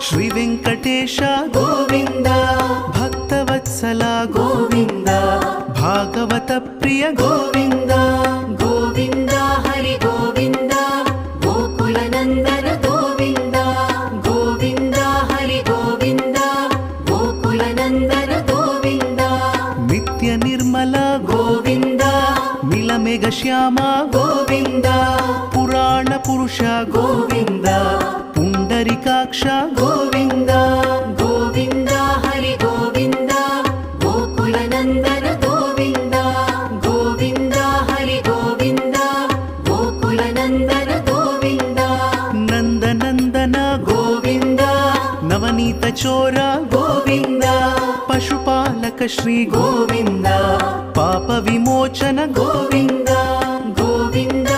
ಶ್ರೀ ವೆಂಕಟೇಶ ಗೋವಿಂದ ಭಕ್ತವತ್ಸಲ ಗೋವಿಂದ ಭಾಗವತ ಪ್ರಿಯ ಗೋವಿಂದ ಗೋವಿಂದ ಹರಿ ಗೋವಿಂದ ಗೋಕುಲ ನಂದನ ಗೋವಿಂದ ಗೋವಿಂದ ಹರಿ ಗೋವಿಂದ ಗೋಕುಲ ನಂದನ ಗೋವಿಂದ ನಿತ್ಯ ನಿರ್ಮಲ ಗೋವಿಂದ ನೀಲಮೇಘ ಶ್ಯಾಮ ಗೋವಿಂದ ಪುರಾಣ ಪುರುಷ ಗೋವಿಂದ ಪುಂಡರಿಕಾಕ್ಷ ಗೋವಿಂದ ಗೋವಿಂದ ಹರಿ ಗೋವಿಂದ ಗೋಕುಲ ನಂದನ ಗೋವಿಂದ ಗೋವಿಂದ ಹರಿ ಗೋವಿಂದ ಗೋಕುಲ ನಂದನ ಗೋವಿಂದ ನಂದನಂದನ ಗೋವಿಂದ ನವನೀತ ಚೋರ ಗೋವಿಂದ ಪಶುಪಾಲಕ ಶ್ರೀ ಗೋವಿಂದ ಪಾಪ ವಿಮೋಚನ ಗೋವಿಂದ ಗೋವಿಂದ